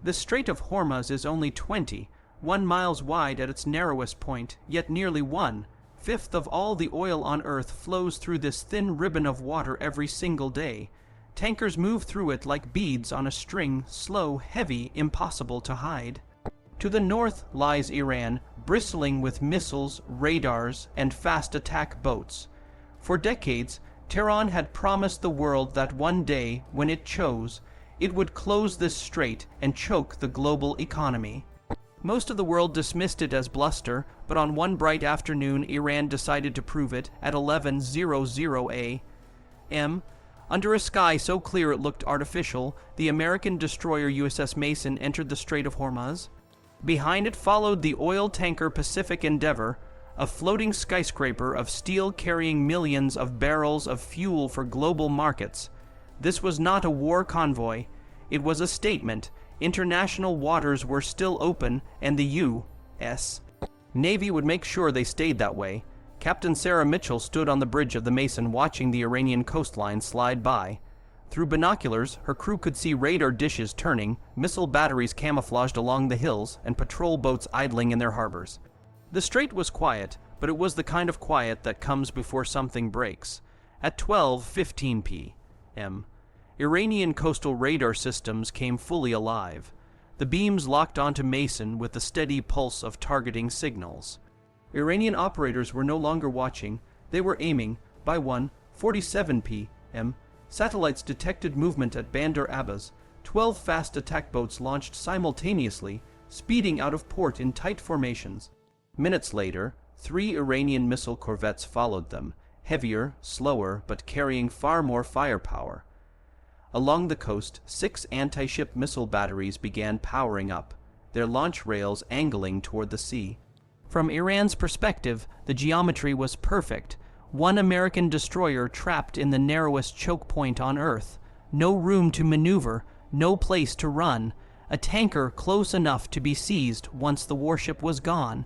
The Strait of Hormuz is only 21 miles wide at its narrowest point, yet nearly 1/5 of all the oil on Earth flows through this thin ribbon of water every single day. Tankers move through it like beads on a string, slow, heavy, impossible to hide. To the north lies Iran, bristling with missiles, radars, and fast attack boats. For decades, Tehran had promised the world that one day, when it chose, it would close this strait and choke the global economy. Most of the world dismissed it as bluster, but on one bright afternoon Iran decided to prove it at 11:00 a.m. Under a sky so clear it looked artificial, the American destroyer USS Mason entered the Strait of Hormuz. Behind it followed the oil tanker Pacific Endeavor, a floating skyscraper of steel carrying millions of barrels of fuel for global markets. This was not a war convoy. It was a statement. International waters were still open, and the U.S. Navy would make sure they stayed that way. Captain Sarah Mitchell stood on the bridge of the Mason watching the Iranian coastline slide by. Through binoculars, her crew could see radar dishes turning, missile batteries camouflaged along the hills, and patrol boats idling in their harbors. The strait was quiet, but it was the kind of quiet that comes before something breaks. At 12:15 p.m., Iranian coastal radar systems came fully alive. The beams locked onto Mason with the steady pulse of targeting signals. Iranian operators were no longer watching, they were aiming. By 1:47 p.m., satellites detected movement at Bandar Abbas. 12 fast attack boats launched simultaneously, speeding out of port in tight formations. Minutes later, 3 Iranian missile corvettes followed them, heavier, slower, but carrying far more firepower. Along the coast, 6 anti-ship missile batteries began powering up, their launch rails angling toward the sea. From Iran's perspective, the geometry was perfect. One American destroyer trapped in the narrowest choke point on Earth. No room to maneuver, no place to run. A tanker close enough to be seized once the warship was gone.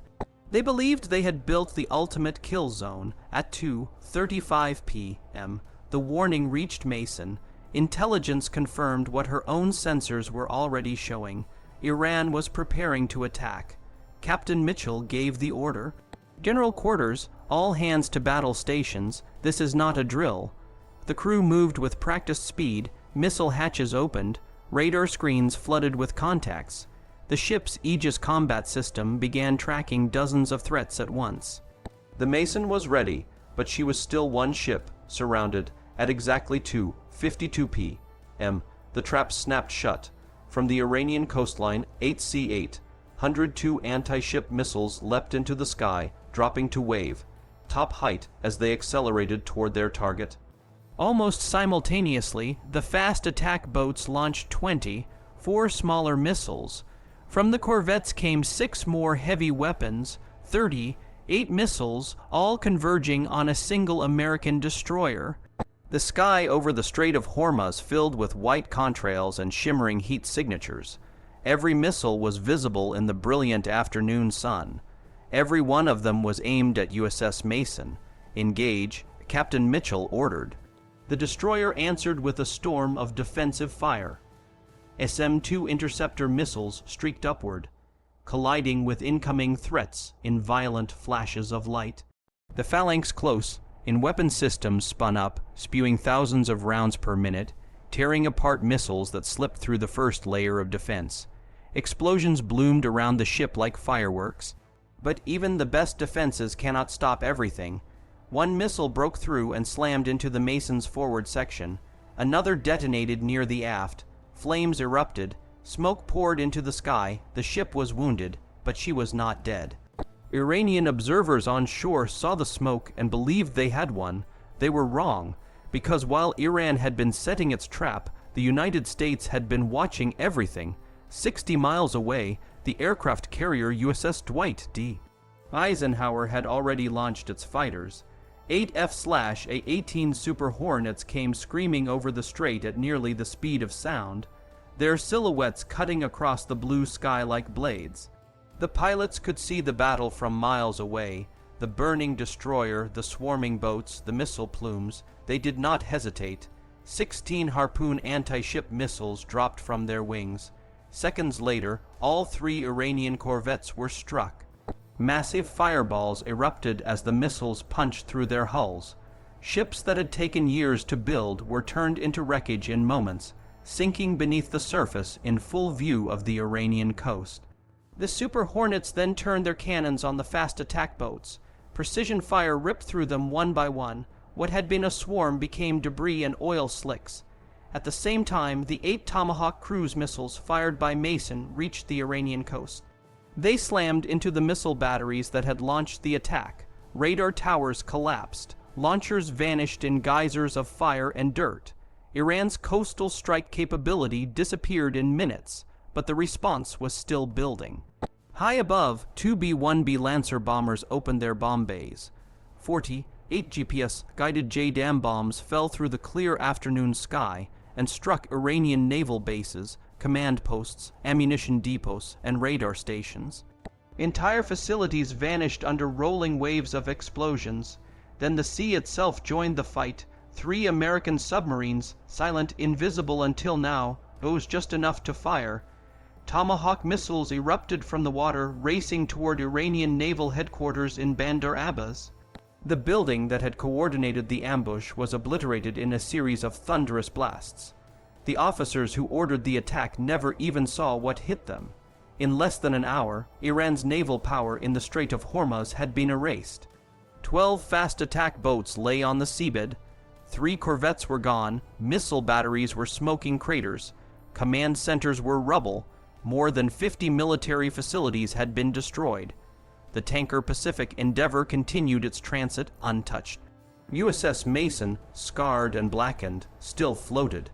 They believed they had built the ultimate kill zone. At 2:35 p.m., the warning reached Mason. Intelligence confirmed what her own sensors were already showing. Iran was preparing to attack. Captain Mitchell gave the order. General quarters, all hands to battle stations. This is not a drill. The crew moved with practiced speed, missile hatches opened, radar screens flooded with contacts. The ship's Aegis combat system began tracking dozens of threats at once. The Mason was ready, but she was still one ship, surrounded. At exactly 2:52 p.m., the trap snapped shut. From the Iranian coastline, 8C-8, 102 anti-ship missiles leapt into the sky, dropping to wave, top height as they accelerated toward their target. Almost simultaneously, the fast attack boats launched 4 smaller missiles. From the corvettes came 6 more heavy weapons, 38 missiles, all converging on a single American destroyer. The sky over the Strait of Hormuz filled with white contrails and shimmering heat signatures. Every missile was visible in the brilliant afternoon sun. Every one of them was aimed at USS Mason. Engage, Captain Mitchell ordered. The destroyer answered with a storm of defensive fire. SM-2 interceptor missiles streaked upward, colliding with incoming threats in violent flashes of light. The phalanx close in weapon systems spun up, spewing thousands of rounds per minute, tearing apart missiles that slipped through the first layer of defense. Explosions bloomed around the ship like fireworks. But even the best defenses cannot stop everything. One missile broke through and slammed into the Mason's forward section. Another detonated near the aft. Flames erupted. Smoke poured into the sky. The ship was wounded, but she was not dead. Iranian observers on shore saw the smoke and believed they had won. They were wrong, because while Iran had been setting its trap, the United States had been watching everything. 60 miles away, the aircraft carrier USS Dwight D. Eisenhower had already launched its fighters. 8 F/A-18 Super Hornets came screaming over the strait at nearly the speed of sound, their silhouettes cutting across the blue sky like blades. The pilots could see the battle from miles away, the burning destroyer, the swarming boats, the missile plumes. They did not hesitate. 16 Harpoon anti-ship missiles dropped from their wings. Seconds later, all 3 Iranian corvettes were struck. Massive fireballs erupted as the missiles punched through their hulls. Ships that had taken years to build were turned into wreckage in moments, sinking beneath the surface in full view of the Iranian coast. The Super Hornets then turned their cannons on the fast attack boats. Precision fire ripped through them one by one. What had been a swarm became debris and oil slicks. At the same time, the 8 Tomahawk cruise missiles fired by Mason reached the Iranian coast. They slammed into the missile batteries that had launched the attack. Radar towers collapsed. Launchers vanished in geysers of fire and dirt. Iran's coastal strike capability disappeared in minutes, but the response was still building. High above, 2 B-1B Lancer bombers opened their bomb bays. 40 8 GPS-guided JDAM bombs fell through the clear afternoon sky and struck Iranian naval bases, command posts, ammunition depots, and radar stations. Entire facilities vanished under rolling waves of explosions. Then the sea itself joined the fight. 3 American submarines, silent, invisible until now, rose just enough to fire. Tomahawk missiles erupted from the water, racing toward Iranian naval headquarters in Bandar Abbas. The building that had coordinated the ambush was obliterated in a series of thunderous blasts. The officers who ordered the attack never even saw what hit them. In less than an hour, Iran's naval power in the Strait of Hormuz had been erased. 12 fast attack boats lay on the seabed. 3 corvettes were gone, missile batteries were smoking craters, command centers were rubble, more than 50 military facilities had been destroyed. The tanker Pacific Endeavour continued its transit untouched. USS Mason, scarred and blackened, still floated.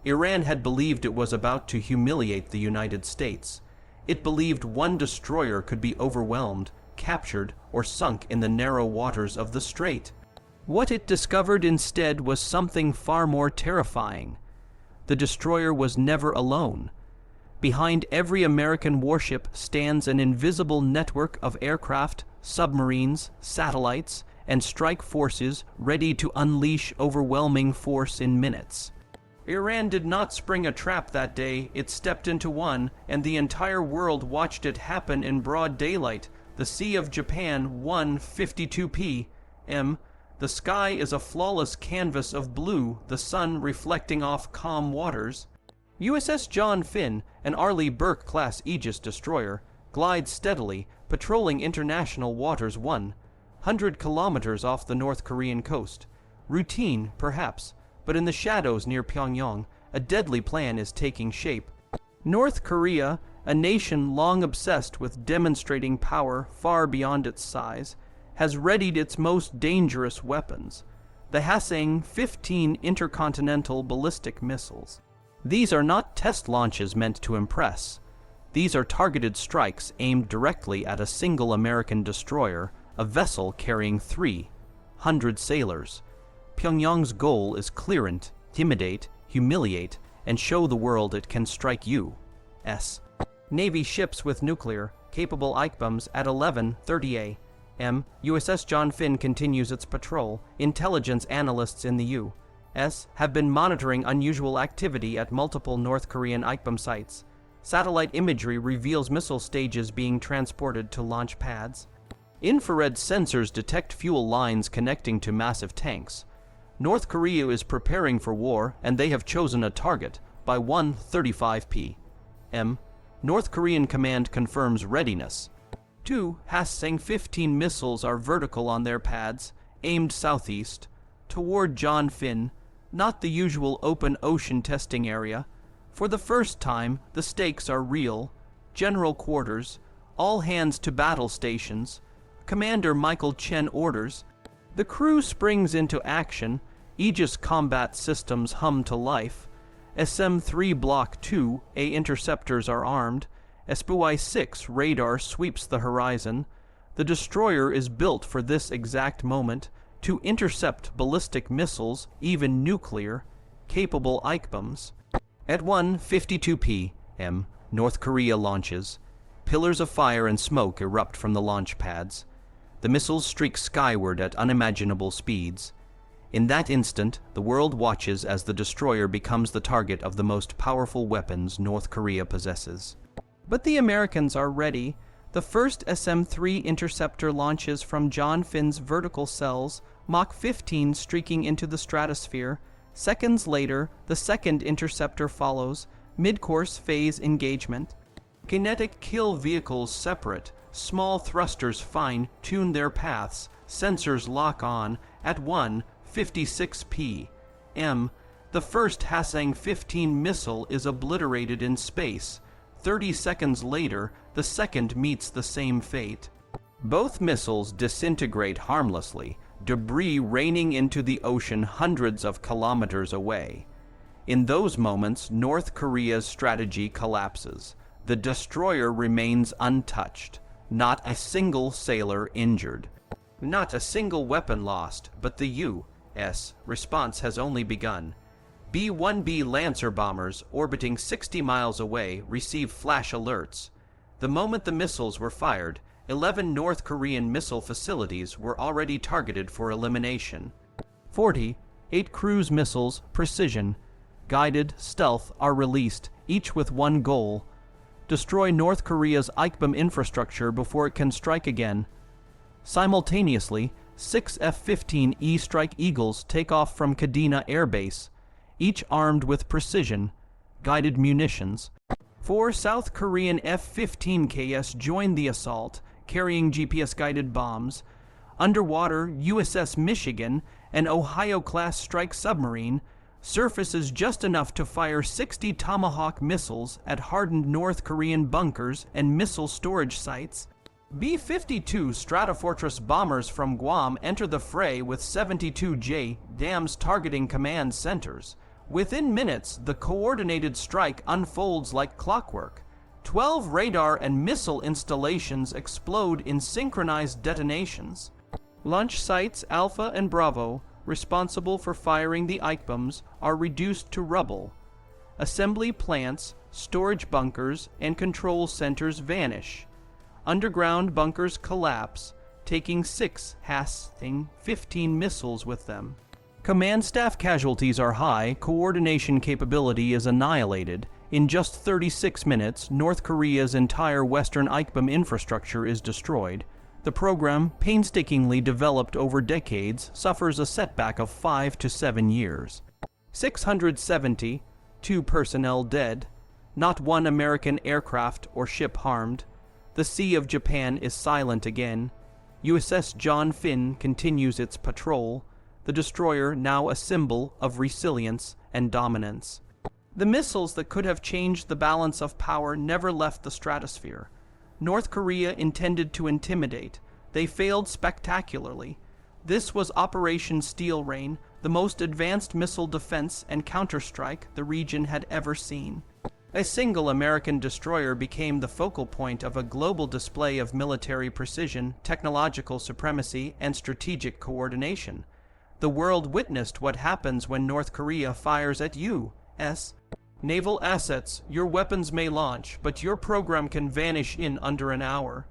Iran had believed it was about to humiliate the United States. It believed one destroyer could be overwhelmed, captured, or sunk in the narrow waters of the strait. What it discovered instead was something far more terrifying. The destroyer was never alone. Behind every American warship stands an invisible network of aircraft, submarines, satellites, and strike forces ready to unleash overwhelming force in minutes. Iran did not spring a trap that day, it stepped into one, and the entire world watched it happen in broad daylight. The Sea of Japan 152 p.m. The sky is a flawless canvas of blue, the sun reflecting off calm waters. USS John Finn, an Arleigh Burke-class Aegis destroyer, glides steadily, patrolling international waters 100 kilometers off the North Korean coast. Routine, perhaps, but in the shadows near Pyongyang, a deadly plan is taking shape. North Korea, a nation long obsessed with demonstrating power far beyond its size, has readied its most dangerous weapons, the Hwasong-15 intercontinental ballistic missiles. These are not test launches meant to impress. These are targeted strikes aimed directly at a single American destroyer, a vessel carrying 300 sailors. Pyongyang's goal is clear: intimidate, humiliate, and show the world it can strike U.S. Navy ships with nuclear-capable ICBMs at 11:30 a.m. USS John Finn continues its patrol. Intelligence analysts in the U.S. have been monitoring unusual activity at multiple North Korean ICBM sites. Satellite imagery reveals missile stages being transported to launch pads. Infrared sensors detect fuel lines connecting to massive tanks. North Korea is preparing for war, and they have chosen a target. By 1:35 p.m., North Korean command confirms readiness. 2 Hwasong-15 missiles are vertical on their pads, aimed southeast, toward John Finn, not the usual open ocean testing area. For the first time, the stakes are real. General quarters, all hands to battle stations. Commander Michael Chen orders. The crew springs into action. Aegis combat systems hum to life. SM-3 Block 2A interceptors are armed. SPY-6 radar sweeps the horizon. The destroyer is built for this exact moment, to intercept ballistic missiles, even nuclear, capable ICBMs. At 1:52 p.m., North Korea launches. Pillars of fire and smoke erupt from the launch pads. The missiles streak skyward at unimaginable speeds. In that instant, the world watches as the destroyer becomes the target of the most powerful weapons North Korea possesses. But the Americans are ready. The first SM-3 interceptor launches from John Finn's vertical cells, Mach 15 streaking into the stratosphere. Seconds later, the second interceptor follows, mid-course phase engagement. Kinetic kill vehicles separate, small thrusters fine-tune their paths, sensors lock on at 1:56 p.m. The first Hwasong-15 missile is obliterated in space. 30 seconds later, the second meets the same fate. Both missiles disintegrate harmlessly, debris raining into the ocean hundreds of kilometers away. In those moments, North Korea's strategy collapses. The destroyer remains untouched. Not a single sailor injured. Not a single weapon lost, but the U.S. response has only begun. B-1B Lancer bombers orbiting 60 miles away receive flash alerts. The moment the missiles were fired, 11 North Korean missile facilities were already targeted for elimination. 8 cruise missiles, precision, guided, stealth, are released, each with one goal: destroy North Korea's ICBM infrastructure before it can strike again. Simultaneously, 6 F-15E Strike Eagles take off from Kadena Air Base, each armed with precision, guided munitions. 4 South Korean F-15KS join the assault, carrying GPS-guided bombs. Underwater, USS Michigan, an Ohio-class strike submarine, surfaces just enough to fire 60 Tomahawk missiles at hardened North Korean bunkers and missile storage sites. B-52 Stratofortress bombers from Guam enter the fray with 72J DAMs targeting command centers. Within minutes, the coordinated strike unfolds like clockwork. 12 radar and missile installations explode in synchronized detonations. Launch sites Alpha and Bravo, responsible for firing the ICBMs, are reduced to rubble. Assembly plants, storage bunkers, and control centers vanish. Underground bunkers collapse, taking 6 Hwasong-15 missiles with them. Command staff casualties are high, coordination capability is annihilated. In just 36 minutes, North Korea's entire Western ICBM infrastructure is destroyed. The program, painstakingly developed over decades, suffers a setback of 5 to 7 years. 670, 2 personnel dead, not one American aircraft or ship harmed. The Sea of Japan is silent again. USS John Finn continues its patrol, the destroyer now a symbol of resilience and dominance. The missiles that could have changed the balance of power never left the stratosphere. North Korea intended to intimidate. They failed spectacularly. This was Operation Steel Rain, the most advanced missile defense and counterstrike the region had ever seen. A single American destroyer became the focal point of a global display of military precision, technological supremacy, and strategic coordination. The world witnessed what happens when North Korea fires at U.S. naval assets. Your weapons may launch, but your program can vanish in under an hour.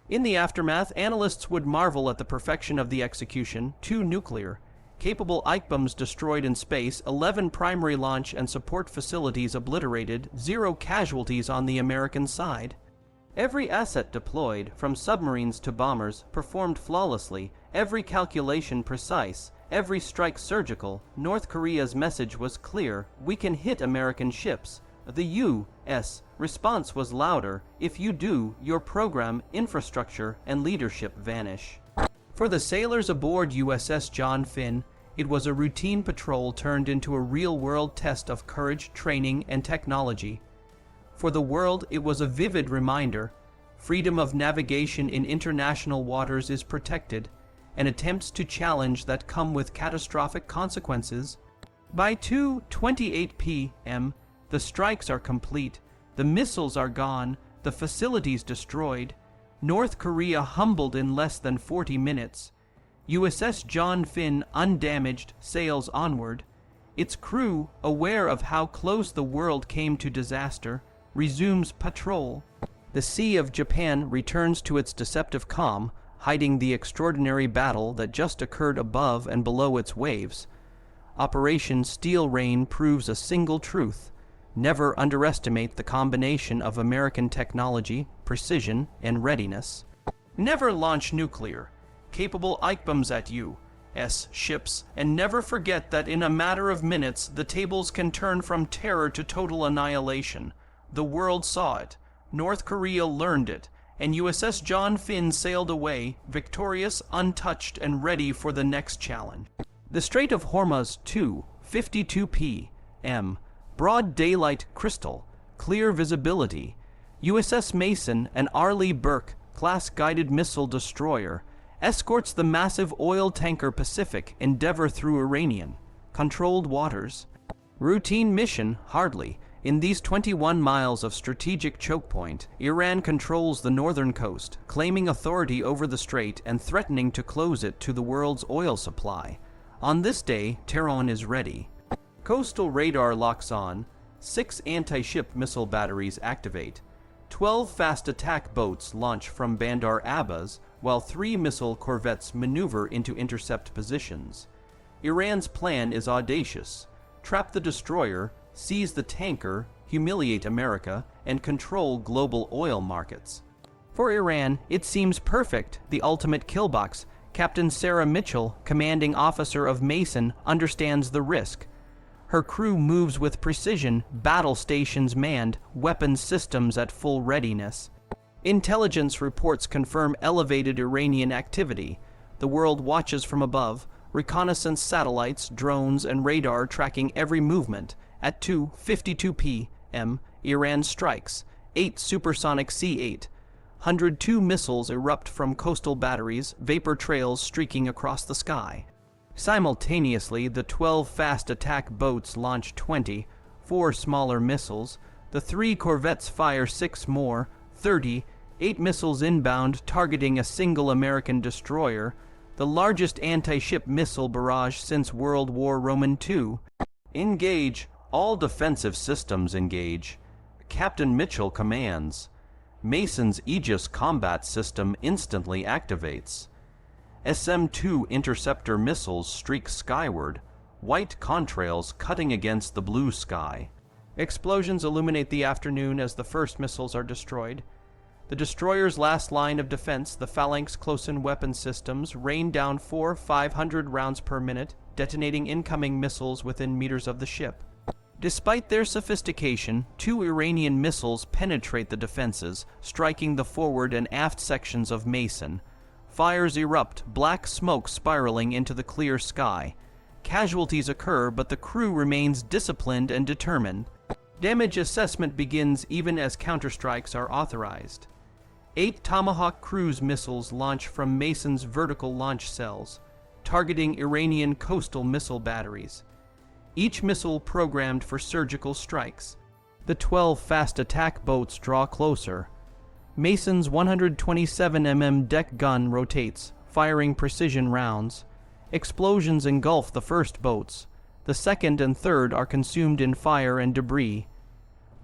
In the aftermath, analysts would marvel at the perfection of the execution. 2 nuclear capable ICBMs destroyed in space, 11 primary launch and support facilities obliterated, 0 casualties on the American side. Every asset deployed, from submarines to bombers, performed flawlessly, every calculation precise, every strike surgical. North Korea's message was clear: we can hit American ships. The U.S. response was louder: if you do, your program, infrastructure, and leadership vanish. For the sailors aboard USS John Finn, it was a routine patrol turned into a real-world test of courage, training, and technology. For the world, it was a vivid reminder: freedom of navigation in international waters is protected, and attempts to challenge that come with catastrophic consequences. By 2:28 p.m., the strikes are complete, the missiles are gone, the facilities destroyed. North Korea humbled in less than 40 minutes. USS John Finn, undamaged, sails onward. Its crew, aware of how close the world came to disaster, resumes patrol. The Sea of Japan returns to its deceptive calm, hiding the extraordinary battle that just occurred above and below its waves. Operation Steel Rain proves a single truth: never underestimate the combination of American technology, precision, and readiness. Never launch nuclear capable ICBMs at U.S. ships, and never forget that in a matter of minutes the tables can turn from terror to total annihilation. The world saw it, North Korea learned it, and USS John Finn sailed away, victorious, untouched, and ready for the next challenge. The Strait of Hormuz, 2:52 p.m. Broad daylight, crystal clear visibility. USS Mason, an Arleigh Burke-class guided missile destroyer, escorts the massive oil tanker Pacific Endeavour through Iranian controlled waters. Routine mission? Hardly. In these 21 miles of strategic chokepoint, Iran controls the northern coast, claiming authority over the strait and threatening to close it to the world's oil supply. On this day, Tehran is ready. Coastal radar locks on, 6 anti-ship missile batteries activate, 12 fast attack boats launch from Bandar Abbas, while 3 missile corvettes maneuver into intercept positions. Iran's plan is audacious: trap the destroyer, seize the tanker, humiliate America, and control global oil markets. For Iran, it seems perfect, the ultimate killbox. Captain Sarah Mitchell, commanding officer of Mason, understands the risk. Her crew moves with precision, battle stations manned, weapons systems at full readiness. Intelligence reports confirm elevated Iranian activity. The world watches from above, reconnaissance satellites, drones, and radar tracking every movement. At 2:52 p.m., Iran strikes. 8 supersonic C-8. 102 missiles erupt from coastal batteries, vapor trails streaking across the sky. Simultaneously, the 12 fast attack boats launch 4 smaller missiles. The 3 corvettes fire 6 more, 30, 8 missiles inbound targeting a single American destroyer, the largest anti-ship missile barrage since World War II. Engage. All defensive systems engage. Captain Mitchell commands. Mason's Aegis combat system instantly activates. SM-2 interceptor missiles streak skyward, white contrails cutting against the blue sky. Explosions illuminate the afternoon as the first missiles are destroyed. The destroyer's last line of defense, the Phalanx close-in weapon systems, rain down 500 rounds per minute, detonating incoming missiles within meters of the ship. Despite their sophistication, 2 Iranian missiles penetrate the defenses, striking the forward and aft sections of Mason. Fires erupt, black smoke spiraling into the clear sky. Casualties occur, but the crew remains disciplined and determined. Damage assessment begins even as counterstrikes are authorized. 8 Tomahawk cruise missiles launch from Mason's vertical launch cells, targeting Iranian coastal missile batteries. Each missile programmed for surgical strikes. The 12 fast attack boats draw closer. Mason's 127 mm deck gun rotates, firing precision rounds. Explosions engulf the first boats. The second and third are consumed in fire and debris.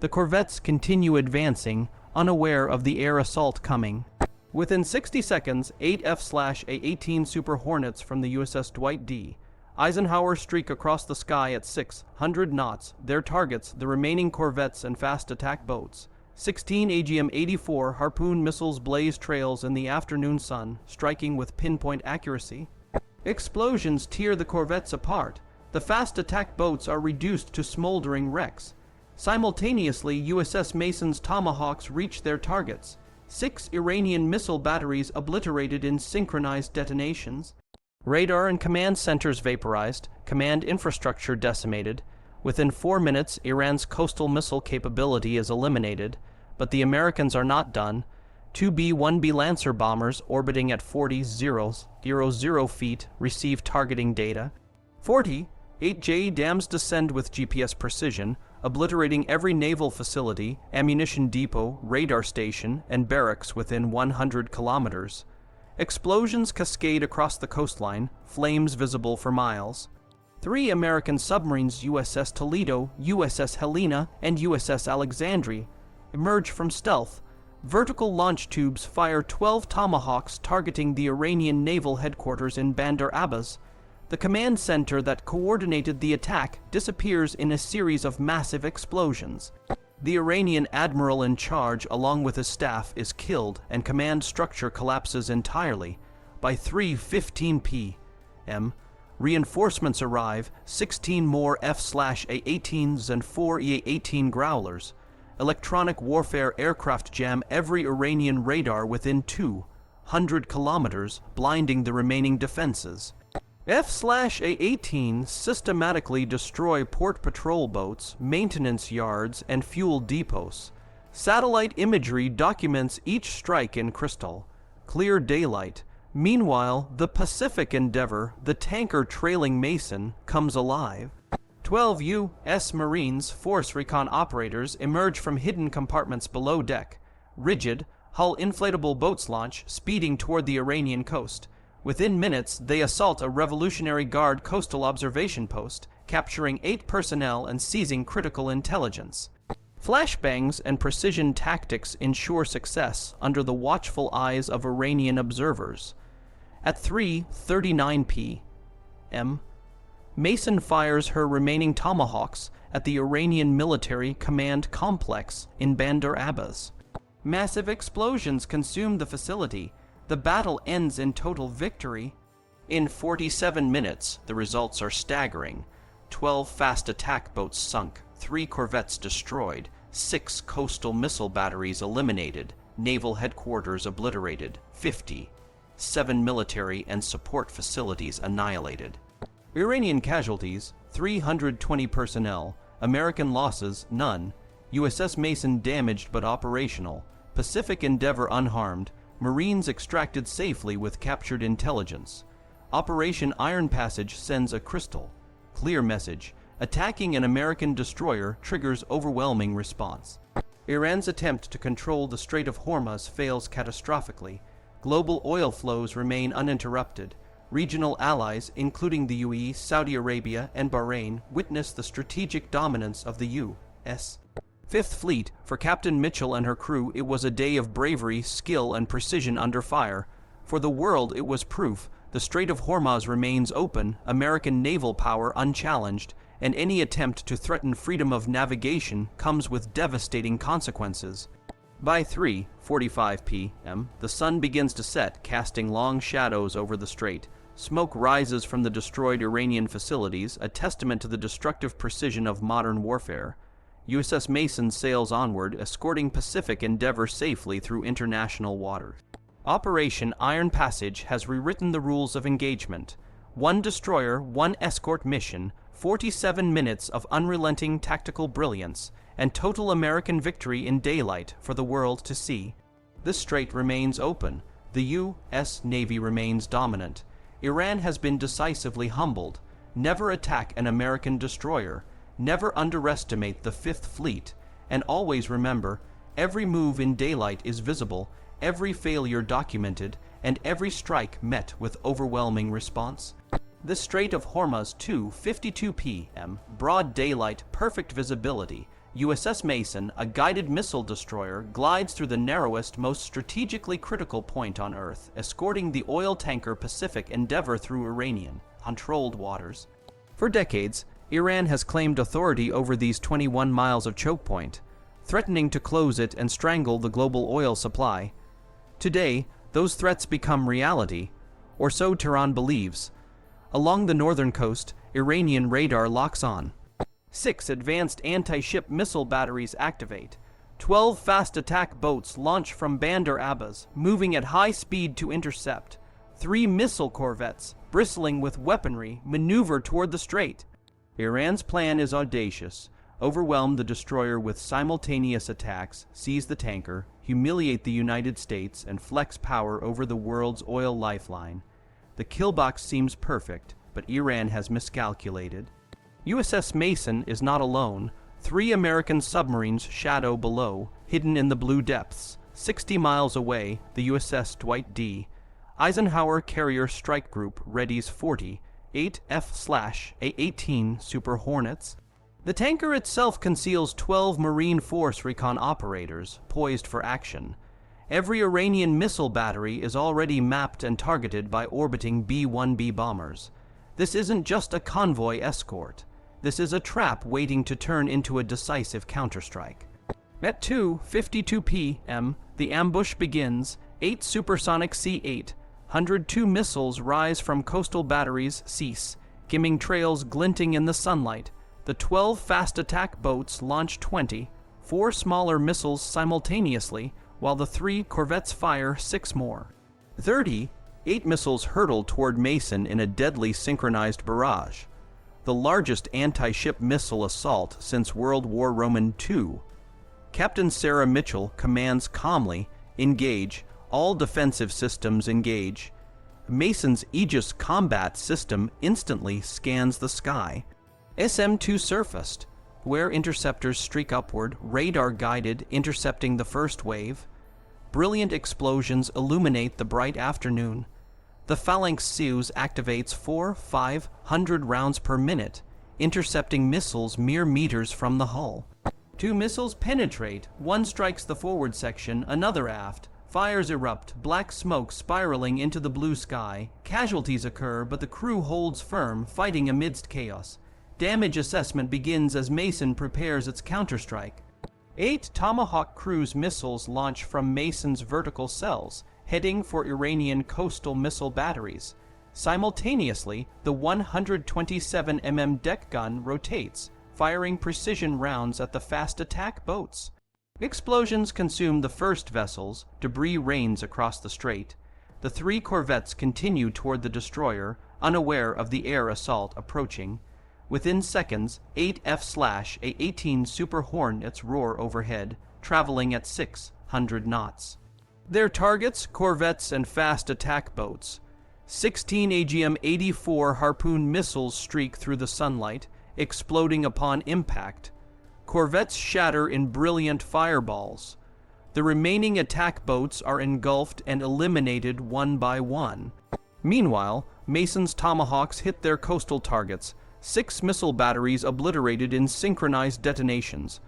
The corvettes continue advancing, unaware of the air assault coming. Within 60 seconds, 8 F/A-18 Super Hornets from the USS Dwight D. Eisenhower streak across the sky at 600 knots, their targets the remaining corvettes and fast attack boats. 16 AGM-84 Harpoon missiles blaze trails in the afternoon sun, striking with pinpoint accuracy. Explosions tear the corvettes apart. The fast attack boats are reduced to smoldering wrecks. Simultaneously, USS Mason's Tomahawks reach their targets. 6 Iranian missile batteries obliterated in synchronized detonations. Radar and command centers vaporized, command infrastructure decimated. Within 4 minutes, Iran's coastal missile capability is eliminated, but the Americans are not done. 2 B-1B Lancer bombers orbiting at 40,000 feet receive targeting data. 8 J dams descend with GPS precision, obliterating every naval facility, ammunition depot, radar station, and barracks within 100 kilometers. Explosions cascade across the coastline, flames visible for miles. 3 American submarines, USS Toledo, USS Helena, and USS Alexandria, emerge from stealth. Vertical launch tubes fire 12 Tomahawks targeting the Iranian naval headquarters in Bandar Abbas. The command center that coordinated the attack disappears in a series of massive explosions. The Iranian admiral in charge, along with his staff, is killed, and command structure collapses entirely. By 3:15 p.m., reinforcements arrive, 16 more F/A-18s and 4 E-18 Growlers. Electronic warfare aircraft jam every Iranian radar within 200 kilometers, blinding the remaining defenses. F/A-18s systematically destroy port patrol boats, maintenance yards, and fuel depots. Satellite imagery documents each strike in crystal clear daylight. Meanwhile, the Pacific Endeavor, the tanker trailing Mason, comes alive. 12 U.S. Marines force recon operators emerge from hidden compartments below deck. Rigid, hull inflatable boats launch, speeding toward the Iranian coast. Within minutes, they assault a Revolutionary Guard coastal observation post, capturing 8 personnel and seizing critical intelligence. Flashbangs and precision tactics ensure success under the watchful eyes of Iranian observers. At 3:39 p.m., Mason fires her remaining Tomahawks at the Iranian military command complex in Bandar Abbas. Massive explosions consume the facility. The battle ends in total victory. In 47 minutes, the results are staggering. 12 fast attack boats sunk, 3 corvettes destroyed, 6 coastal missile batteries eliminated, naval headquarters obliterated, 7 military and support facilities annihilated. Iranian casualties, 320 personnel. American losses, none. USS Mason damaged but operational. Pacific Endeavor unharmed. Marines extracted safely with captured intelligence. Operation Iron Passage sends a crystal clear message. Attacking an American destroyer triggers overwhelming response. Iran's attempt to control the Strait of Hormuz fails catastrophically. Global oil flows remain uninterrupted. Regional allies, including the UAE, Saudi Arabia, and Bahrain, witness the strategic dominance of the U.S. Fifth Fleet. For Captain Mitchell and her crew, it was a day of bravery, skill, and precision under fire. For the world, it was proof the Strait of Hormuz remains open, American naval power unchallenged, and any attempt to threaten freedom of navigation comes with devastating consequences. By 3:45 p.m., the sun begins to set, casting long shadows over the strait. Smoke rises from the destroyed Iranian facilities, a testament to the destructive precision of modern warfare. USS Mason sails onward, escorting Pacific Endeavor safely through international waters. Operation Iron Passage has rewritten the rules of engagement. 1 destroyer, 1 escort mission, 47 minutes of unrelenting tactical brilliance, and total American victory in daylight for the world to see. The strait remains open. The U.S. Navy remains dominant. Iran has been decisively humbled. Never attack an American destroyer. Never underestimate the Fifth Fleet. And always remember, every move in daylight is visible, every failure documented, and every strike met with overwhelming response. The Strait of Hormuz, 2:52 p.m., broad daylight, perfect visibility. USS Mason, a guided missile destroyer, glides through the narrowest, most strategically critical point on Earth, escorting the oil tanker Pacific Endeavor through Iranian controlled waters. For decades, Iran has claimed authority over these 21 miles of choke point, threatening to close it and strangle the global oil supply. Today, those threats become reality, or so Tehran believes. Along the northern coast, Iranian radar locks on. 6 advanced anti-ship missile batteries activate. 12 fast attack boats launch from Bandar Abbas, moving at high speed to intercept. 3 missile corvettes, bristling with weaponry, maneuver toward the strait. Iran's plan is audacious. Overwhelm the destroyer with simultaneous attacks, seize the tanker, humiliate the United States, and flex power over the world's oil lifeline. The kill box seems perfect, but Iran has miscalculated. USS Mason is not alone. 3 American submarines shadow below, hidden in the blue depths. 60 miles away, the USS Dwight D. Eisenhower Carrier Strike Group readies 8 F/A-18 Super Hornets. The tanker itself conceals 12 Marine Force recon operators, poised for action. Every Iranian missile battery is already mapped and targeted by orbiting B-1B bombers. This isn't just a convoy escort. This is a trap waiting to turn into a decisive counterstrike. At 2:52 p.m., the ambush begins. 8 supersonic C-8, 102 missiles rise from coastal batteries cease, skimming trails glinting in the sunlight. The 12 fast attack boats launch 4 smaller missiles simultaneously, while the 3 corvettes fire 6 more. 8 missiles hurtle toward Mason in a deadly synchronized barrage, the largest anti-ship missile assault since World War II. Captain Sarah Mitchell commands calmly, engage, all defensive systems engage. Mason's Aegis combat system instantly scans the sky. SM-2 surfaced, where interceptors streak upward, radar-guided, intercepting the first wave. Brilliant explosions illuminate the bright afternoon. The Phalanx Soyuz activates 400-500 rounds per minute, intercepting missiles mere meters from the hull. 2 missiles penetrate, one strikes the forward section, another aft. Fires erupt, black smoke spiraling into the blue sky. Casualties occur, but the crew holds firm, fighting amidst chaos. Damage assessment begins as Mason prepares its counterstrike. 8 Tomahawk cruise missiles launch from Mason's vertical cells, heading for Iranian coastal missile batteries. Simultaneously, the 127 mm deck gun rotates, firing precision rounds at the fast attack boats. Explosions consume the first vessels, debris rains across the strait. The 3 corvettes continue toward the destroyer, unaware of the air assault approaching. Within seconds, 8 F/A-18 Super Hornets roar overhead, traveling at 600 knots. Their targets, corvettes and fast attack boats. 16 AGM-84 Harpoon missiles streak through the sunlight, exploding upon impact. Corvettes shatter in brilliant fireballs. The remaining attack boats are engulfed and eliminated one by one. Meanwhile, Mason's Tomahawks hit their coastal targets, 6 missile batteries obliterated in synchronized detonations.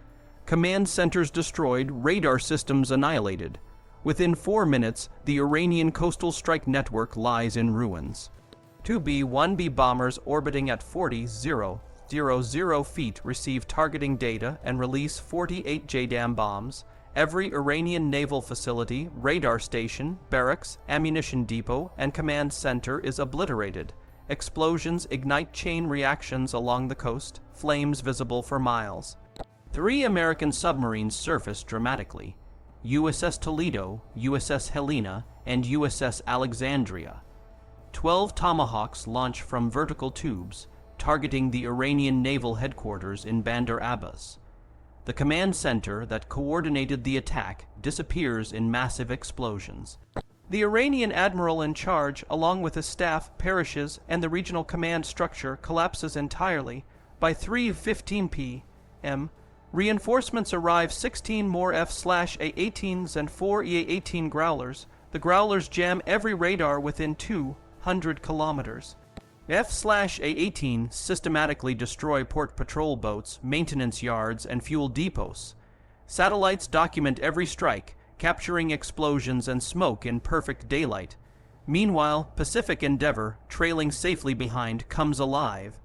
Command centers destroyed, radar systems annihilated. Within 4 minutes, the Iranian coastal strike network lies in ruins. 2 B-1B bombers orbiting at 40,000 feet receive targeting data and release 48 JDAM bombs. Every Iranian naval facility, radar station, barracks, ammunition depot, and command center is obliterated. Explosions ignite chain reactions along the coast, flames visible for miles. 3 American submarines surface dramatically: USS Toledo, USS Helena, and USS Alexandria. 12 Tomahawks launch from vertical tubes, targeting the Iranian naval headquarters in Bandar Abbas. The command center that coordinated the attack disappears in massive explosions. The Iranian admiral in charge, along with his staff, perishes, and the regional command structure collapses entirely. By 3:15 p.m., reinforcements arrive: 16 more F/A-18s and 4 EA-18 Growlers. The Growlers jam every radar within 200 kilometers. F/A-18 systematically destroy port patrol boats, maintenance yards, and fuel depots. Satellites document every strike, capturing explosions and smoke in perfect daylight. Meanwhile, Pacific Endeavour, trailing safely behind, comes alive.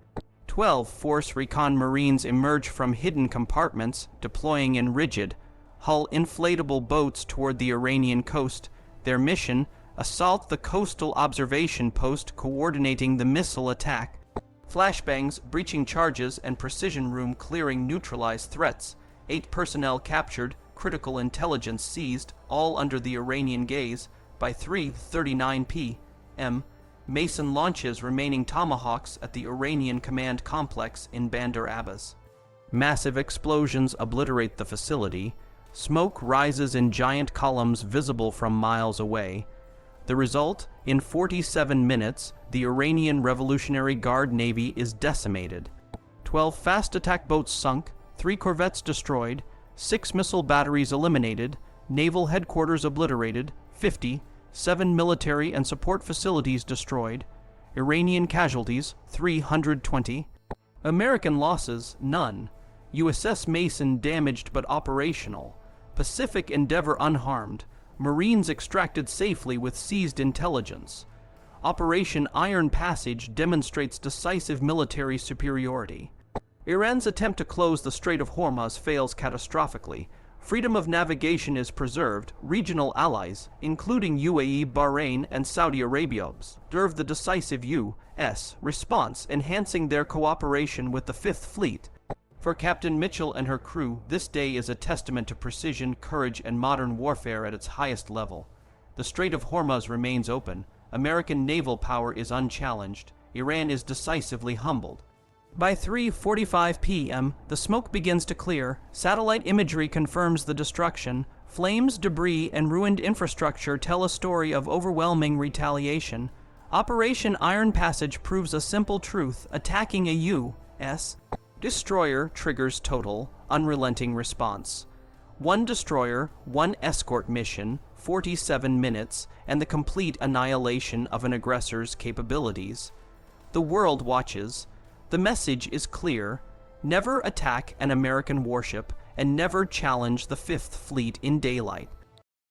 12 Force Recon Marines emerge from hidden compartments, deploying in rigid, hull inflatable boats toward the Iranian coast. Their mission: assault the coastal observation post coordinating the missile attack. Flashbangs, breaching charges, and precision room clearing neutralize threats. 8 personnel captured, critical intelligence seized, all under the Iranian gaze. By 3:39 p.m., Mason launches remaining Tomahawks at the Iranian command complex in Bandar Abbas. Massive explosions obliterate the facility. Smoke rises in giant columns visible from miles away. The result: in 47 minutes, the Iranian Revolutionary Guard Navy is decimated. 12 fast attack boats sunk, 3 corvettes destroyed, 6 missile batteries eliminated, naval headquarters obliterated, 7 military and support facilities destroyed, Iranian casualties 320, American losses none, USS Mason damaged but operational, Pacific Endeavour unharmed, Marines extracted safely with seized intelligence. Operation Iron Passage demonstrates decisive military superiority. Iran's attempt to close the Strait of Hormuz fails catastrophically. Freedom of navigation is preserved. Regional allies, including UAE, Bahrain, and Saudi Arabia, observe the decisive U.S. response, enhancing their cooperation with the Fifth Fleet. For Captain Mitchell and her crew, this day is a testament to precision, courage, and modern warfare at its highest level. The Strait of Hormuz remains open. American naval power is unchallenged. Iran is decisively humbled. By 3:45 p.m., the smoke begins to clear. Satellite imagery confirms the destruction. Flames, debris, and ruined infrastructure tell a story of overwhelming retaliation. Operation Iron Passage proves a simple truth: attacking a U.S. destroyer triggers total, unrelenting response. One destroyer, one escort mission, 47 minutes, and the complete annihilation of an aggressor's capabilities. The world watches. The message is clear: never attack an American warship and never challenge the Fifth Fleet in daylight.